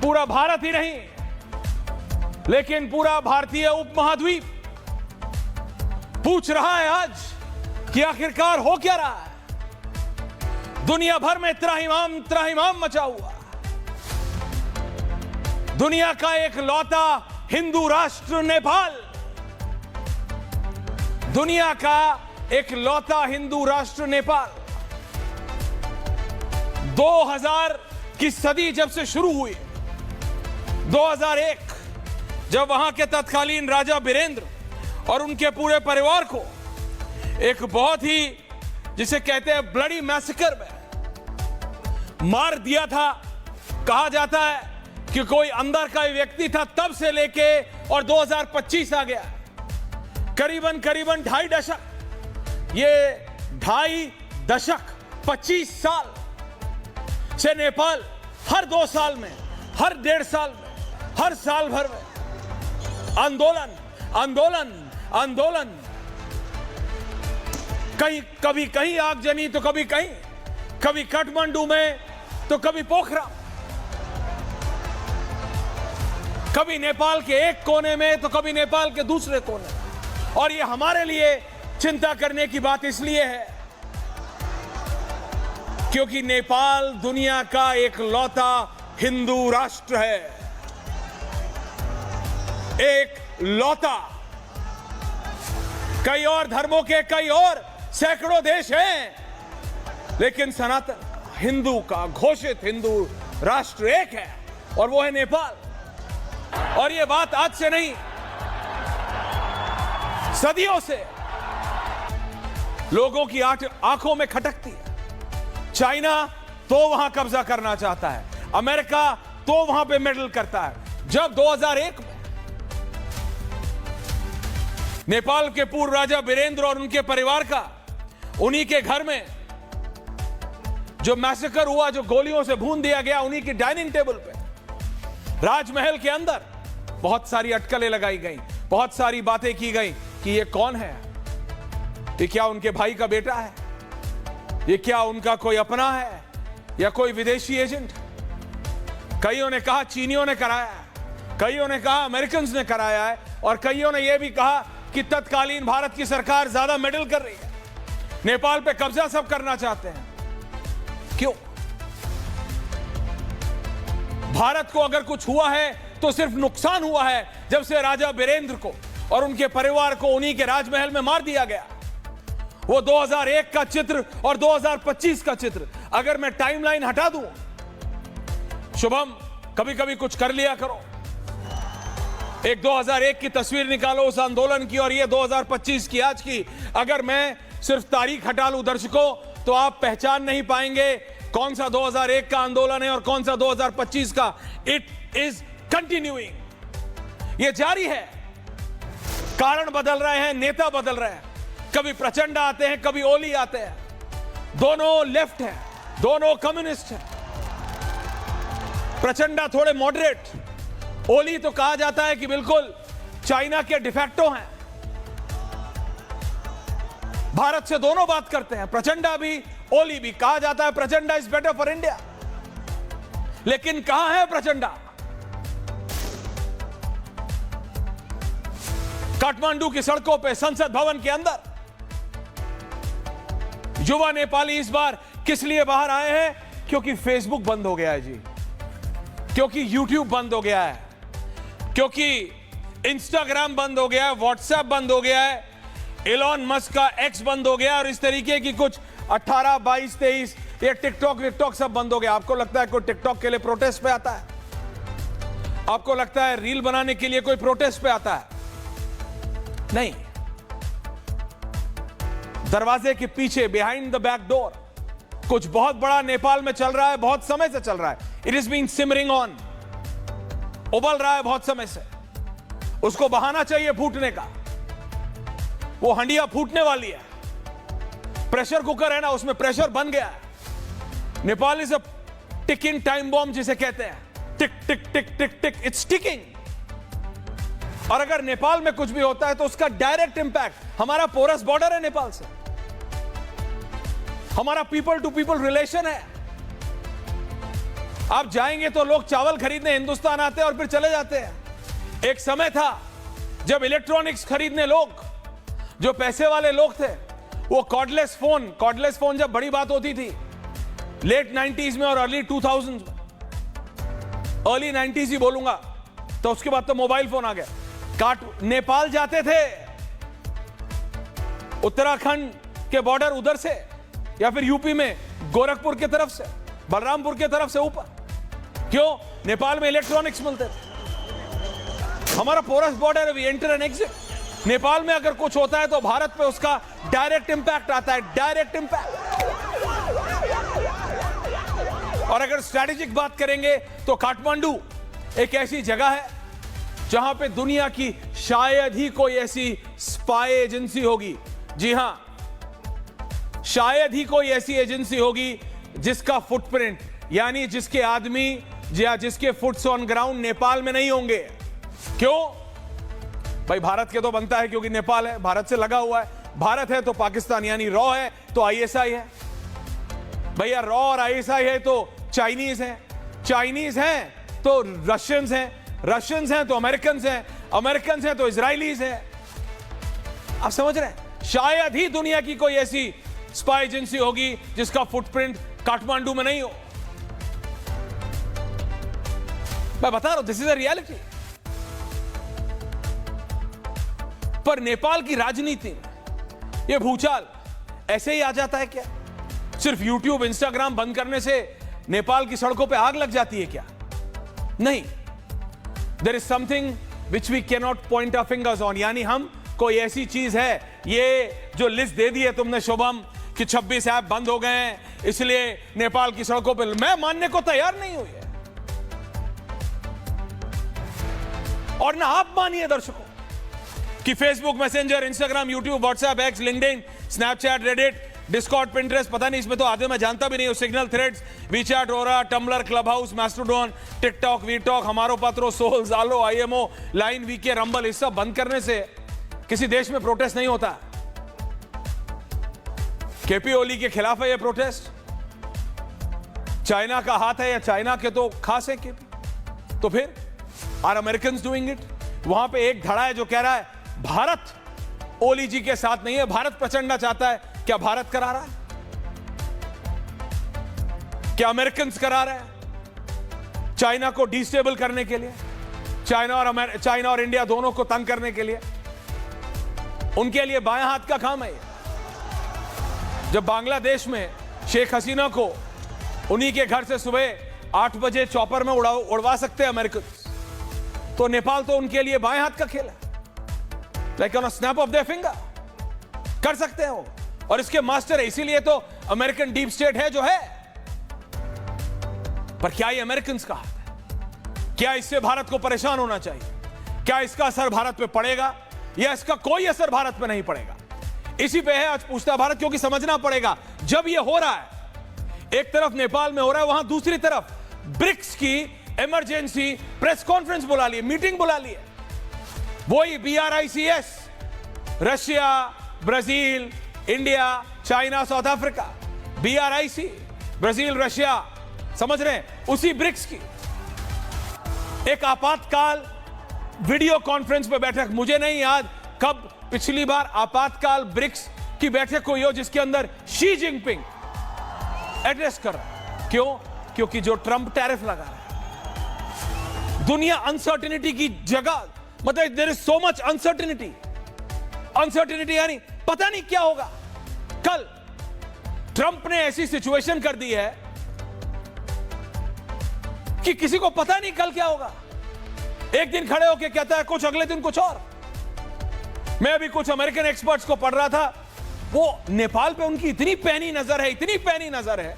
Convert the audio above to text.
पूरा भारत ही नहीं लेकिन पूरा भारतीय उपमहाद्वीप पूछ रहा है आज कि आखिरकार हो क्या रहा है। दुनिया भर में त्राहिमाम मचा हुआ। दुनिया का एक लौता हिंदू राष्ट्र नेपाल, दुनिया का एक लौता हिंदू राष्ट्र नेपाल 2000 की सदी जब से शुरू हुई, 2001 जब वहां के तत्कालीन राजा बीरेंद्र और उनके पूरे परिवार को एक बहुत ही जिसे कहते हैं ब्लडी मैसेकर में मार दिया था। कहा जाता है कि कोई अंदर का व्यक्ति था तब से लेके और 2025 आ गया, करीबन 2.5 दशक, ये 2.5 दशक 25 साल से नेपाल हर 2 साल में, हर 1.5 साल में, हर साल भर में आंदोलन, कभी कहीं आगजनी तो कभी कहीं, कभी काठमांडू में तो कभी पोखरा, कभी नेपाल के एक कोने में तो कभी नेपाल के दूसरे कोने में। और ये हमारे लिए चिंता करने की बात इसलिए है क्योंकि नेपाल दुनिया का एक लौता हिंदू राष्ट्र है, एक लौता। कई और धर्मों के कई और सैकड़ों देश हैं लेकिन सनातन हिंदू का घोषित हिंदू राष्ट्र एक है और वो है नेपाल। और ये बात आज से नहीं, सदियों से लोगों की आंखों में खटकती है। चाइना तो वहां कब्जा करना चाहता है, अमेरिका तो वहां पे मेडल करता है। जब 2001 में नेपाल के पूर्व राजा बीरेंद्र और उनके परिवार का उन्हीं के घर में जो मैसेकर हुआ, जो गोलियों से भून दिया गया, उन्हीं की डाइनिंग टेबल पे राजमहल के अंदर बहुत सारी अटकलें लगाई गई, बहुत सारी बातें की गई कि ये कौन है, ये क्या उनके भाई का बेटा है, ये क्या उनका कोई अपना है या कोई विदेशी एजेंट। कईयों ने कहा चीनियों ने कराया है, कईयों ने कहा अमेरिकन ने कराया है और कईयों ने यह भी कहा कि तत्कालीन भारत की सरकार ज्यादा मेडल कर रही है, नेपाल पे कब्जा सब करना चाहते हैं। क्यों? भारत को अगर कुछ हुआ है तो सिर्फ नुकसान हुआ है जब से राजा बीरेंद्र को और उनके परिवार को उन्हीं के राजमहल में मार दिया गया। वो 2001 का चित्र और 2025 का चित्र अगर मैं टाइमलाइन हटा दूं, शुभम कभी कभी कुछ कर लिया करो, एक 2001 की तस्वीर निकालो उस आंदोलन की और ये 2025 की आज की, अगर मैं सिर्फ तारीख हटा लूं दर्शकों तो आप पहचान नहीं पाएंगे कौन सा 2001 का आंदोलन है और कौन सा 2025 का। इट इज कंटिन्यूइंग, ये जारी है। कारण बदल रहे हैं, नेता बदल रहे हैं, कभी प्रचंड आते हैं, कभी ओली आते हैं, दोनों लेफ्ट हैं, दोनों कम्युनिस्ट हैं। प्रचंडा थोड़े मॉडरेट, ओली तो कहा जाता है कि बिल्कुल चाइना के डिफेक्टो हैं। भारत से दोनों बात करते हैं, प्रचंडा भी ओली भी। कहा जाता है Prachanda is better for India, लेकिन कहां है प्रचंडा? काठमांडू की सड़कों पे, संसद भवन के अंदर। युवा नेपाली इस बार किस लिए बाहर आए हैं? क्योंकि फेसबुक बंद हो गया है जी, क्योंकि यूट्यूब बंद हो गया है, क्योंकि इंस्टाग्राम बंद हो गया है, व्हाट्सएप बंद हो गया है, एलॉन मस्क का एक्स बंद हो गया और इस तरीके की कुछ 18, 22, 23 ये टिकटॉक सब बंद हो गया। आपको लगता है कोई टिकटॉक के लिए प्रोटेस्ट पे आता है? आपको लगता है रील बनाने के लिए कोई प्रोटेस्ट पे आता है? नहीं। दरवाजे के पीछे, बिहाइंड द बैक डोर, कुछ बहुत बड़ा नेपाल में चल रहा है, बहुत समय से चल रहा है। It is being simmering on, उबल रहा है बहुत समय से। उसको बहाना चाहिए फूटने का, वो हंडिया फूटने वाली है। प्रेशर कुकर है ना, उसमें प्रेशर बन गया है। Nepal is a ticking time bomb जिसे कहते हैं, टिक टिक टिक टिक टिक, इट्स टिकिंग। और अगर नेपाल में कुछ भी होता है तो उसका डायरेक्ट इंपैक्ट, हमारा पोरस बॉर्डर है नेपाल से, हमारा पीपल टू पीपल रिलेशन है, आप जाएंगे तो लोग चावल खरीदने हिंदुस्तान आते हैं और फिर चले जाते हैं। एक समय था जब इलेक्ट्रॉनिक्स खरीदने लोग, जो पैसे वाले लोग थे, वो कॉर्डलेस फोन जब बड़ी बात होती थी लेट 90s में और अर्ली 2000s में, अर्ली 90s ही बोलूंगा, तो उसके बाद तो मोबाइल फोन आ गया। नेपाल जाते थे, उत्तराखंड के बॉर्डर उधर से, या फिर यूपी में गोरखपुर की तरफ से, बलरामपुर की तरफ से ऊपर। क्यों? नेपाल में इलेक्ट्रॉनिक्स मिलते थे। हमारा पोरस बॉर्डर है, we enter and exit. Nepal में अगर कुछ होता है तो भारत पे उसका डायरेक्ट इंपैक्ट आता है, डायरेक्ट इंपैक्ट। और अगर स्ट्रैटेजिक बात करेंगे तो काठमांडू एक ऐसी जगह है जहां पे दुनिया की शायद ही कोई ऐसी स्पाई एजेंसी होगी, जी हां, शायद ही कोई ऐसी एजेंसी होगी जिसका फुटप्रिंट, यानी जिसके आदमी या जिसके फुट्स ऑन ग्राउंड नेपाल में नहीं होंगे। क्यों? भाई भारत के तो बनता है क्योंकि नेपाल है, भारत से लगा हुआ है। भारत है तो पाकिस्तान, यानी रॉ है तो आईएसआई है। भैया रॉ और आईएसआई है तो चाइनीज है, चाइनीज हैं तो रशियंस हैं, रशियंस हैं तो अमेरिकन हैं, अमेरिकन हैं तो इजरायलीज हैं। आप समझ रहे हैं? शायद ही दुनिया की कोई ऐसी स्पाई एजेंसी होगी जिसका फुटप्रिंट काठमांडू में नहीं हो। मैं बता रहा हूं, दिस इज अ रियलिटी। पर नेपाल की राजनीति में यह भूचाल ऐसे ही आ जाता है क्या? सिर्फ यूट्यूब, इंस्टाग्राम बंद करने से नेपाल की सड़कों पे आग लग जाती है क्या? नहीं। There is something which we can not point our fingers on, यानी हम कोई ऐसी चीज है, ये जो लिस्ट दे दी है तुमने शुभम कि 26 ऐप बंद हो गए हैं इसलिए नेपाल की सड़कों पे, मैं मानने को तैयार नहीं हुई है। और ना आप मानिए दर्शकों कि Facebook, messenger, Instagram, YouTube, WhatsApp, x, LinkedIn, Snapchat, Reddit, Discord, Pinterest, पता नहीं इसमें तो आधे मैं जानता भी नहीं हूं, सिग्नल, थ्रेड्स, वीचैट, ओरा, Tumblr, Clubhouse, Mastodon, TikTok, वीटॉक, हमारो पत्रो, सोल, जालो, आईएमओ, लाइन, वीके, रंबल, इस सब बंद करने से किसी देश में प्रोटेस्ट नहीं होता। केपी ओली के खिलाफ है यह प्रोटेस्ट? चाइना का हाथ है या चाइना के तो खास है केपी? तो फिर आर अमेरिकन्स डूइंग इट? वहां पे एक धड़ा है जो कह रहा है भारत ओली जी के साथ नहीं है, भारत प्रचंडा चाहता है। क्या भारत करा रहा है? क्या अमेरिकन्स करा रहे हैं चाइना को डिस्टेबल करने के लिए? चाइना और इंडिया दोनों को तंग करने के लिए उनके लिए बाएं हाथ का काम है ये। जब बांग्लादेश में शेख हसीना को उन्हीं के घर से सुबह 8 बजे चॉपर में उड़वा सकते हैं अमेरिकन, तो नेपाल तो उनके लिए बाएं हाथ का खेल है। Like on a snap of their finger कर सकते हैं वो, और इसके मास्टर है, इसीलिए तो अमेरिकन डीप स्टेट है जो है। पर क्या ये अमेरिकन का हाथ है? क्या इससे भारत को परेशान होना चाहिए? क्या इसका असर भारत पे पड़ेगा या इसका कोई असर भारत पे नहीं पड़ेगा? इसी पे है आज पूछता भारत, क्योंकि समझना पड़ेगा जब ये हो रहा है, एक तरफ नेपाल में हो रहा है, वहां दूसरी तरफ ब्रिक्स की इमरजेंसी प्रेस कॉन्फ्रेंस बुला ली, मीटिंग बुला ली है। वही BRICS, Russia, Brazil, India, China, south Africa, BRIC, Brazil, Russia, समझ रहे हैं? उसी ब्रिक्स की एक आपातकाल वीडियो कॉन्फ्रेंस पे बैठक, मुझे नहीं याद कब पिछली बार आपातकाल ब्रिक्स की बैठक हुई हो जिसके अंदर शी जिनपिंग एड्रेस कर रहा है। क्यों? क्योंकि जो ट्रंप टैरिफ लगा रहा है, दुनिया अनसर्टेनिटी की जगह, मतलब there is so much uncertainty, uncertainty यानी पता नहीं क्या होगा। कल ट्रंप ने ऐसी सिचुएशन कर दी है कि किसी को पता नहीं कल क्या होगा। एक दिन खड़े होकर कहता है कुछ, अगले दिन कुछ और। मैं अभी कुछ अमेरिकन एक्सपर्ट्स को पढ़ रहा था, वो नेपाल पे उनकी इतनी पैनी नजर है, इतनी पैनी नजर है